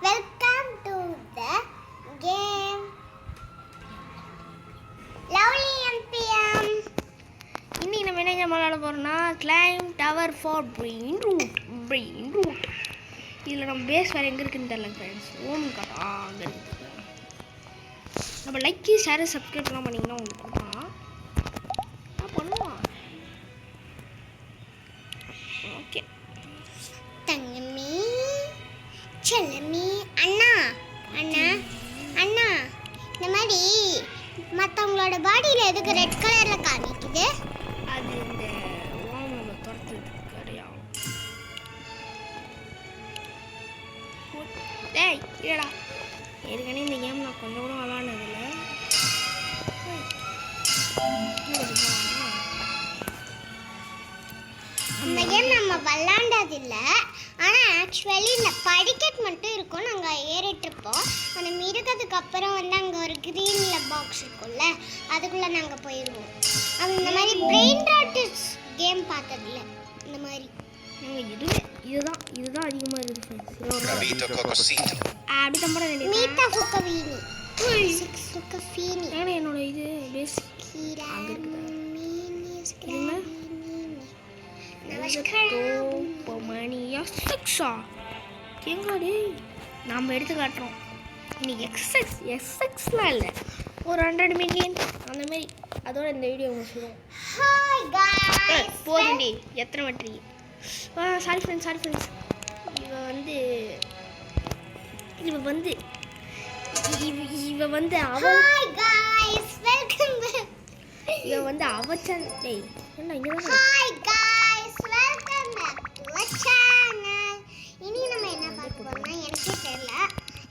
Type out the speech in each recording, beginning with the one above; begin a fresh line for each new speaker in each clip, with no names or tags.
Welcome to the game lovely MBM.
இன்னைக்கு நம்ம என்ன கேம் விளையாட போறோம்னா climb tower for brain rot. இதில் நம்ம பேஸ் வேறு எங்கே இருக்குன்னு தெரியல ஃப்ரெண்ட்ஸ். ஓன் காட்டா அங்கே இருக்குது. நம்ம லைக் ஷேர் சப்ஸ்கிரைப்லாம் பண்ணிங்கன்னா உங்களுக்கு கொடுக்கலாம். பண்ணுவோம். ஓகே
தங்கமி செல்லமி அண்ணா அண்ணா அண்ணா இந்த மாதிரி மற்றவங்களோட பாடியில் எதுக்கு ரெட் கலரில் காமிக்குது?
அது இந்த ஓம் நம்ம துரத்துறதுக்கு கிடையாது. டேய் இல்லடா, ஏற்கனவே இந்த கேம் நான் கொஞ்சம் கூட விளாண்டதில்ல.
இந்த கேம் நம்ம விளாண்டதில்லை. ஆனால் ஆக்சுவலி இந்த படிக்கட் மட்டும் இருக்கும், நாங்கள் ஏறிட்டுருப்போம். அந்த மிருகத்துக்கு அப்புறம் வந்து அங்கே ஒரு க்ரீனில் பாக்ஸ் இருக்கும்ல, அதுக்குள்ளே நாங்கள் போயிடுவோம். அது இந்த மாதிரி பிரெயின் ராட்ஸ் கேம் பார்த்ததில்ல. இந்த மாதிரி
நாங்கள் எதுவுமே இதுதான் அதிகமாக இருக்குது ஃப்ரெண்ட்ஸ். அப்படி தம்பட
மீட்டா சுக்கவீனி 6 சுக்கவீனி
ஏன்னா என்னோட இது பேசிக் எங்காடி நம்ம எடுத்து காட்டுறோம். இன்னைக்கு எக்ஸ்எக்ஸ்லாம் இல்லை, ஒரு 100 மில்லியன் அந்த மாதிரி. அதோட இந்த வீடியோ முடிச்சிடுவோம். போதுண்டி எத்தனை வெற்றி. Sorry friends. இவ வந்து அவச்சன். டேய் என்ன இங்க தான்.
Hi guys welcome back to our channel. இனி நம்ம என்ன பார்க்க போறோம்னா எனக்கே தெரியல.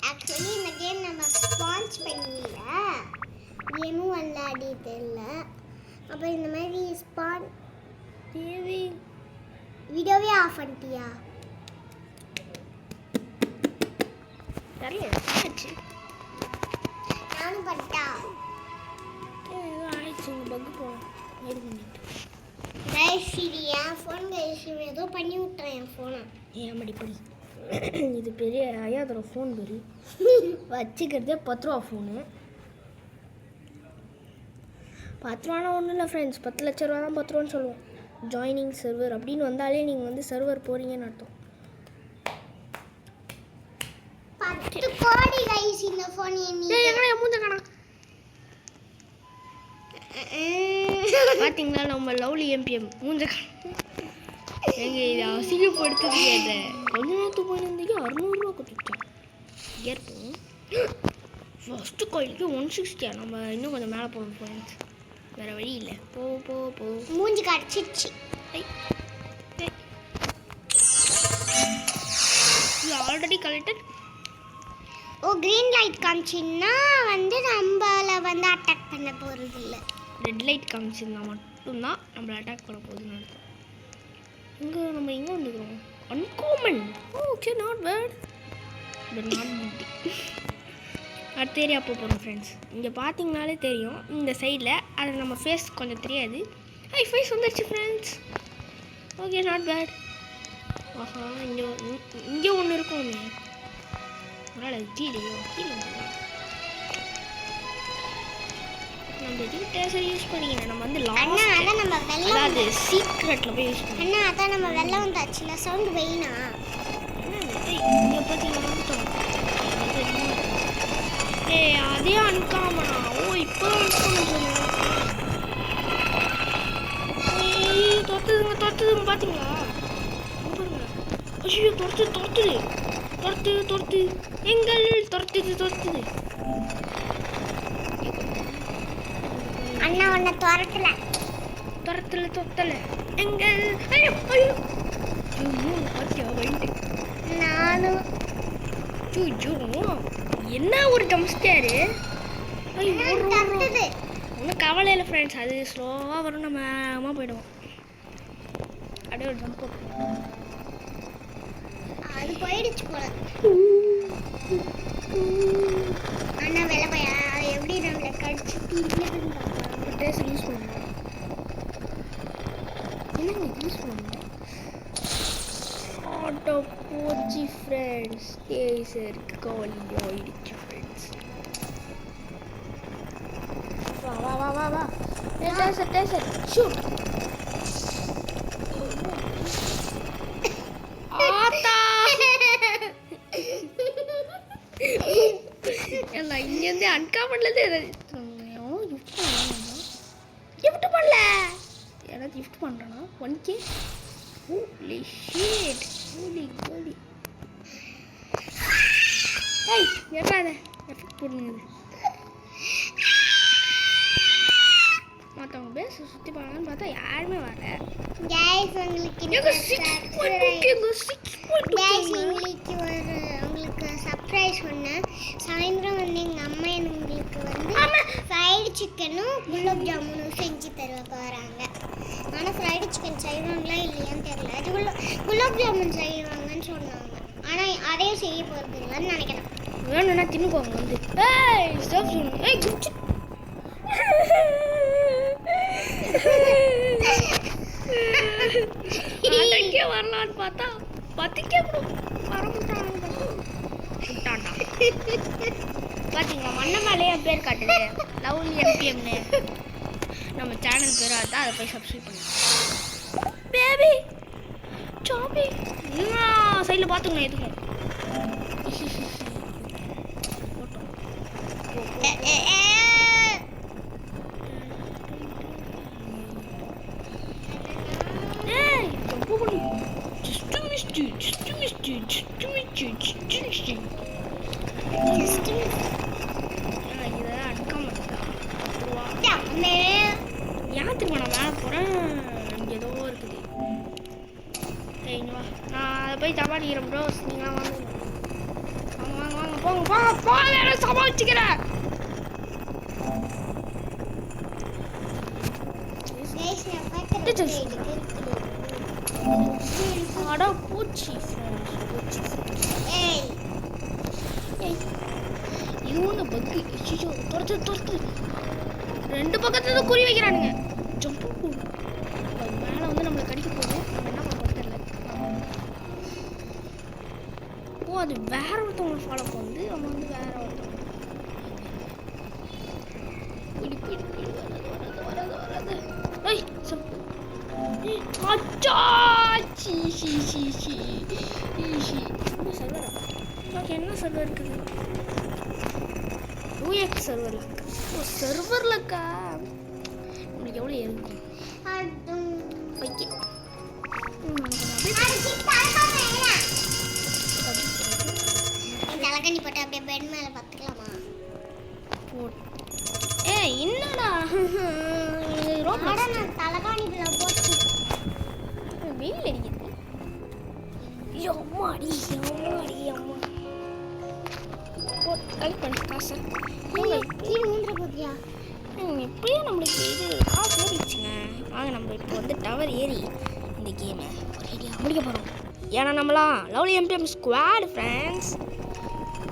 ஆக்சுவலி இந்த கேம் நம்ம ஸ்பான்ஸ் பண்ணியில்ல, கேமும் விளையாடி தெரியல. அப்போ இந்த மாதிரி ஸ்பான்
டிவி
வீடியோவே ஆஃப் பண்ணிட்டியா?
தெரியல ஆச்சு.
நானும் பண்ணிட்டா.
ஏதோ ஆயிடுச்சு உங்க பக்கு போகணும் இது பண்ணிட்டு.
கைஸ்ரீ என் ஃபோன் கைஸ்ரீ ஏதோ பண்ணி விட்டுறேன் என் ஃபோனை.
ஏன் மடிப்படி இது பெரிய ஐயாதோட ஃபோன் பெரிய வச்சுக்கிறதே 10 ரூபா ஃபோனு. 10 ரூபானா ஒன்றும் இல்லை ஃப்ரெண்ட்ஸ், 10 லட்ச ரூபா தான் 10 ரூபான்னு சொல்லுவோம். ஜாயினிங் சர்வர் அப்படின்னு வந்தாலே நீங்கள் வந்து சர்வர் போகிறீங்கன்னு அர்த்தம்.
10 கோடி கைஸ் இந்த ஃபோன்.
எங்கடா மூஞ்ச காணோம். பார்த்தீங்களா நம்ம லவ்லி எம்பிஎம் மூஞ்ச எங்க இது அசிங்கப்படுத்தது. அதை கொஞ்ச நேரத்துக்கு போயிருந்தீங்க 600 ரூபா கொடுத்துட்டோம். ஏற்போம் ஃபஸ்ட்டு கோயிலுக்கு 160. நம்ம இன்னும் கொஞ்சம் மேலே போகணும் ஃப்ரெண்ட்ஸ், வேறு வழி இல்லை. போ
மூஞ்சி கடிச்சிடுச்சு.
Already collected.
Oh green light காமிச்சின்னா வந்து நம்மளை வந்து அட்டாக் பண்ண போகிறது இல்லை.
ரெட் லைட் காமிச்சிருந்தா மட்டும்தான் நம்மளை அட்டாக் பண்ண போகுதுன்னு அர்த்தம். நம்ம எங்கே வந்துக்கிறோம்? Uncommon. Okay not bad but not good. அடுத்த ஏரியா போகிறோம் ஃப்ரெண்ட்ஸ். இங்கே பார்த்தீங்கனாலே தெரியும் இந்த சைடில். அது நம்ம ஃபேஸ் கொஞ்சம் தெரியாது. ஃபேஸ் வந்துடுச்சு ஃப்ரெண்ட்ஸ். Okay not bad. ஆஹா இங்கே ஒன்று இருக்குமே. அதனால் அது கீழே நம்ம எதுக்கு டேசர் யூஸ் பண்ணிக்கிறேன். நம்ம வந்து அதாவது சீக்ரெட்டில் போய் யூஸ் பண்ணி.
அண்ணா அதான் நம்ம வெள்ளம் வந்தாச்சுல சவுண்டு வெயினா.
இங்கே பார்த்தீங்கன்னா வந்துட்டோம். அதே அன்காமனா. ஓ இப்போ துரத்துதுங்க பார்த்தீங்களா? ஐயோ துரத்து எங்கள் துரத்துது.
அண்ணா உன்னை துரத்தல
எங்கள் ஐயோ
நானும்
என்ன ஒரு ஜம்ஸ்கேரு.
துரத்துது.
ஒன்றும் கவலை இல்லை ஃப்ரெண்ட்ஸ், அது ஸ்லோவாக வரும். நம்ம அம்மா போயிடுவோம். அப்படியே ஒரு ஜம்ப்
அது போயிடுச்சு போல. அண்ணா வெள்ளை பையா எப்படி நம்மளை கடிச்சு தின்னுதுன்னு பார்க்கலாம்.
டேஸ்ட் யூஸ் பண்ணுங்க. என்னங்க யூஸ் பண்ணுங்க. ஆட்டோ போச்சு ஃப்ரெண்ட்ஸ். டேசருக்கு காலி ஆயிடுச்சு ஃப்ரெண்ட்ஸ். வா வா வா வா வா. Taser shoot. ஆத்தா எல்லாம் இங்கேருந்து அன்காமன்லேருந்து கிஃப்ட் பண்ணல. யாராவது கிஃப்ட் பண்ணுறேன்னா 1K. Holy shit. ஹோலி கோலி. ஏய் எறாத எஃபெக்ட் போடுங்க. மற்றவங்க பேச சுற்றி பார்க்கலான்னு பார்த்தா யாருமே வரல.
கைஸ் உங்களுக்கு உங்களுக்கு சர்ப்ரைஸ் சொன்னேன். சாயந்தரம் வந்து எங்கள் அம்மா உங்களுக்கு வந்து ஃப்ரைடு சிக்கனும் குலோப் ஜாமுனும் செஞ்சு தருவாங்க வராங்க. ஆனால் ஃப்ரைடு சிக்கன் செய்வாங்களா இல்லையான்னு தெரியல. அது குலோப் ஜாமுன் செய்வாங்கன்னு சொன்னாங்க. ஆனால் அதையும் செய்ய போகிறது இல்லைன்னு நினைக்கிறேன்.
வேணும்னா தின்னுக்கோங்க வந்து. ஏய் ஸ்டாப் சொல்லு. ஏய் குச்சி. அடக்கே வரலான்னு பார்த்தா 10K கூட வரமாட்டாங்க. பார்த்தீங்களா மண்ண மேலேயே பேர் காட்டுது லவ்லி MPMனு. நம்ம சேனல் பேர் அதான். அதை போய் சப்ஸ்கிரைப் பண்ணுங்க. பேபி சாபி சைடில் பார்த்துங்க எதுக்கும். ஏன் திரும்ப நான் மேலே போகிறேன். இங்கே ஏதோ இருக்குது. நான் அதை போய் சமாளிக்கிறேன் ப்ரோஸ். நீங்களாம் வாங்க வாங்க வாங்க போங்க போங்க போங்க. சமாளிச்சுக்கிறேன். அட பூச்சி இவங்க பக்கு துரத்து. 2 பக்கத்துல குறி வைக்கிறானுங்க. ஜம்பு மேலே வந்து நம்மளை கடிக்க போகும். நம்ம என்ன பண்ண தெரியல. ஓ அது வேற ஒருத்தவங்களை ஃபாலோ பண்ணுது. நம்ம வந்து வேற ஒருத்தவங்க வராது. ஏய் அச்சா சி சர்வரா. ஓகே என்ன சர்வர் இருக்குது? 2x சர்வரில் இருக்கு. ஓ சர்வரில் இருக்கா? உங்களுக்கு எவ்வளோ இருக்கும்? ஓகே
தலைக்கணி போட்டு அப்படியே பெட் மேலே பார்த்துக்கலாமா?
என்னடா
நான் தலைகாணிக்குள்ள போட்டு
வெயில் அடிக்குது. அம்மாடி அம்மா கலெக்ட் பண்ணி காசு
கீழே ஊந்துற போதியா?
எப்படியும் நம்மளுக்கு இது காசு ஏறிடுச்சுங்க. வாங்க நம்ம இப்போ வந்து டவர் ஏறி இந்த கேமை முடிக்க போகிறோம். ஏன்னா நம்மளாம் லவ்லி MPM ஸ்குவாட் ஃப்ரெண்ட்ஸ்.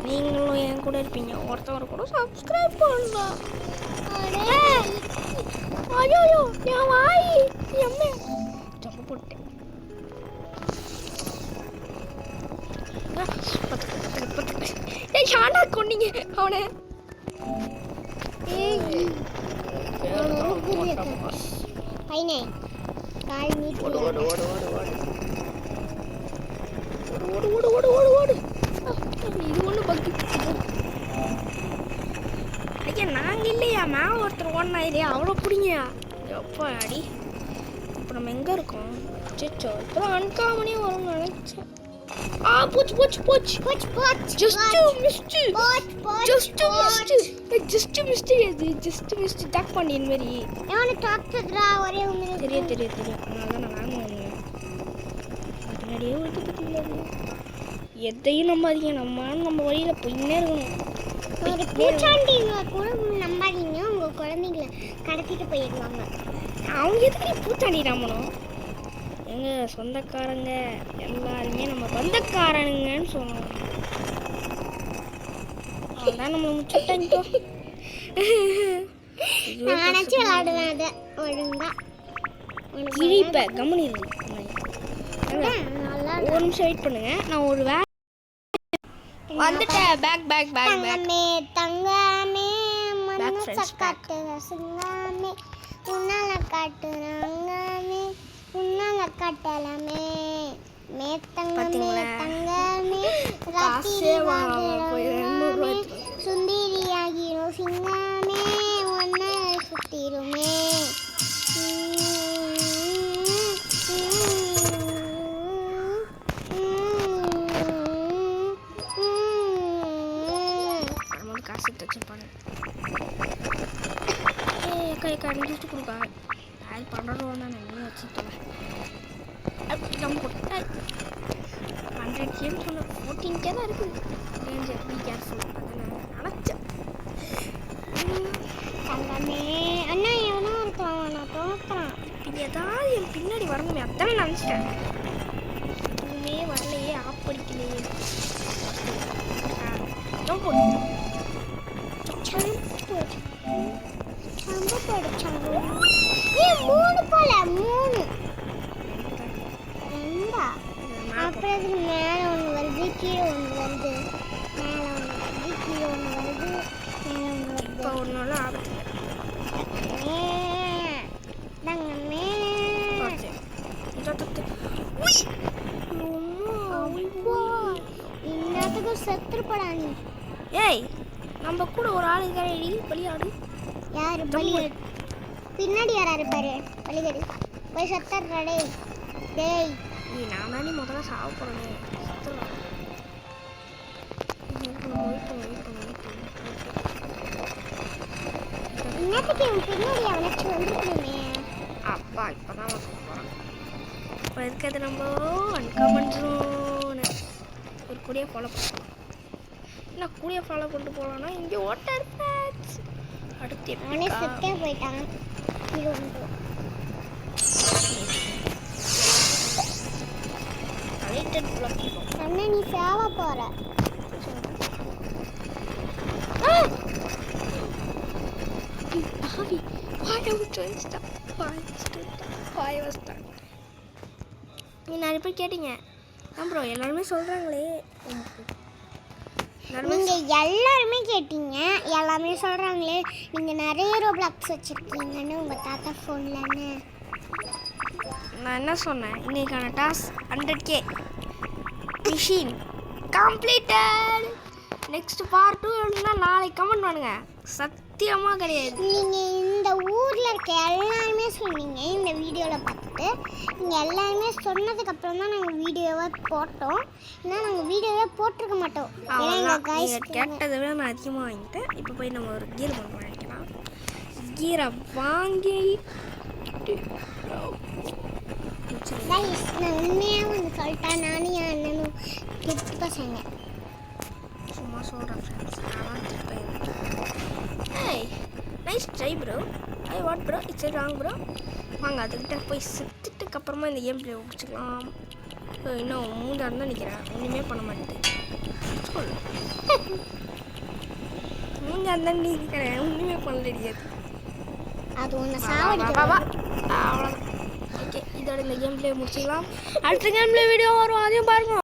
நீங்களும் என் கூட இருப்பீங்க. ஒருத்தவரை கூட சப்ஸ்கிரைப் பண்ணலாம். ஐயோ என் வாய் எம்மே ஜம்ப போட்டேன். ஏய் ஷானா கொன்னீங்க அவனை.
பையனே கால் நீட்
ஓடு இது ஒன்று பக்கு. ஐயா நாங்கள் இல்லையா மேலே ஒருத்தர் ஓடனா இல்லையா அவ்வளோ பிடிங்கயா எப்போ அடி. இப்போ நம்ம எங்கே இருக்கோம்? சிச்சோ இப்போ அன்காமனே வரும்னு நினைச்சேன். போச்சு ஜஸ்ட் மிஸ்ட் டாக் பண்ணி மாதிரி
ஒரே
தெரியும். அதனால தான் நான் வாங்குவேன். பின்னாடியே ஒருத்தி பற்றி எதையும் நம்பாதீங்க. நம்ம வழியில் போயின்னே இருக்கணும்.
பூச்சாண்டிங்க கூட நம்பாதீங்க. உங்க குழந்தைங்களை கடத்திட்டு போயிடுவாங்க.
அவங்க எதுக்கு பூச்சாண்டி நம்பணும்? எங்கள் சொந்தக்காரங்க எல்லாருமே நம்ம சொந்தக்காரனுங்கன்னு சொல்லணும். அதான் நம்ம முச்சுட்டாங்க.
நினச்சி விளாடுவேன் அதை ஒழுங்கா
கிழிப்ப கம்முனி
நல்லா
ஒரு நிமிஷம் வெயிட் பண்ணுங்க. நான் ஒரு வந்துட்டேன். பேக்
தங்கமே தங்கமே
Back
மனச
friends, back.
காட்டுற சிங்கமே உன்னால காட்டுறாங்கமே உன்னால காட்டலாமே மே தங்கமே
பாத்தீங்களா?
தங்கமே
காசே வாங்காம போய் 200
ராத்திரி
ரூபாய்
சுந்தரியாகிரும் சிங்கமே ஒன்ன சுத்திருமே
நம்ம காசு வச்சிருப்பாங்க. அக்கா கிஃப்ட் கொடுப்பாங்க. அது 12 ரூபா தான் நீ வச்சுட்டேன். அப்படி நம்ம போட்டு 100K சொன்ன 14K தான் இருக்குது. Danger be careful. அதை நான் நினச்சேன்.
தங்கமே அண்ணா எவனோ இருக்கான் நான் தோக்குறான்
இது ஏதாவது என் பின்னாடி வரணுமே அத்தனை நினச்சிட்டேன். எதுவுமே வரலையே, ஆஃப் படிக்கலையே.
சம்பு படிச்சாங்க ஏன் 3 போல 3 ரெண்டா அப்புறம் அதுக்கு மேலே ஒன்று வருது கீழே ஒன்று வருது மேலே ஒன்று வருது கீழே ஒன்று வருது மேலே ஒன்று
இப்போ
வருது
ஒரு நாள் ஆபத்து
தங்கமே இன்னத்துக்கும் செத்துருப்படா நீ
ஏய், நம்ம கூட ஒரு ஆள் இருக்காடி பலியாடு.
யாரு பலிகடி பின்னாடி யாராரு பாரு பலிகடி போய் சத்தர்றா டேய் டேய்
நீ நான் தானே முதல்ல சாவ போகிறேன்.
இன்னத்துக்கு இவன் பின்னாடி அவனாச்சும் வந்துருக்கணுமே
அப்பா இப்போ தான் வந்து போகிறான். இப்போ இருக்கிறது நம்ம அன்காமன் ஜோன். ஒரு கூடிய ஃபாலோ பண்ணலாம். என்ன கூடிய ஃபாலோ பண்ணிட்டு போகலான்னா இங்கே வாட்டர் பேட்ச் அடுத்து
அவனே
எப்படி
செத்தே போயிட்டான் இது ஒன்று
கலெக்டட் பிளாக்
அண்ணா நீ சேவ போற
Bobby, why are we trying to stop? Why was that? நீ நிறைய பேர் கேட்டீங்க ப்ரோ எல்லாருமே சொல்கிறாங்களே.
நீங்க எல்லாருமே கேட்டீங்க எல்லாமே சொல்றாங்களே நீங்க நிறைய ரோப்ளாக்ஸ் வச்சிருக்கீங்கன்னு உங்க தாத்தா ஃபோன்லன்னு
நான் என்ன சொன்னேன்? இன்னைக்கான task 100K machine completed. Next part 2 வேணும்னா நாளைக்கு கமெண்ட் பண்ணுங்க. சத்தியமாக கிடையாது.
நீங்க இந்த ஊர்ல இருக்க எல்லாருமே சொன்னீங்க இந்த வீடியோல பார்த்துட்டு நீங்க எல்லாருமே சொன்னதுக்கு அப்புறம் தான் நாங்க வீடியோவை போட்டோம். ஏன்னா நாங்க வீடியோவே போட்டிருக்க மாட்டோம். ஏன்னா எங்க guys
கேட்டதை விட நான் அதிகமாக வாங்கிட்டேன். இப்போ போய் நம்ம ஒரு கீர் வாங்க நினைக்கலாம். கீரை வாங்கி
guys நான் உண்மையா வந்து சொல்லிட்டா நானும் என் அண்ணனும் கெட்டு பசங்க
சும்மா சொல்கிறேன் ஃப்ரெண்ட்ஸ். நான் திருப்பேன். Hey nice try bro. I what bro it's wrong bro. வாங்க அதுக்கிட்ட போய் செத்துட்டுக்கு அப்புறமா இந்த கேம் பிளே முடிச்சுக்கலாம். இன்னும் 3 தான் நிற்கிறேன். ஒன்றுமே பண்ண மாட்டேன். சொல் 3 தான் நிற்கிறேன். ஒன்றுமே பண்ண தெரியாது.
அது ஒன்று
வா
சாவடிக்க
அவ்வளோதான். ஓகே இதோட இந்த கேம் பிளே முடிச்சுக்கலாம். அடுத்த கேம் பிளே வீடியோ வரும், அதையும் பாருங்க.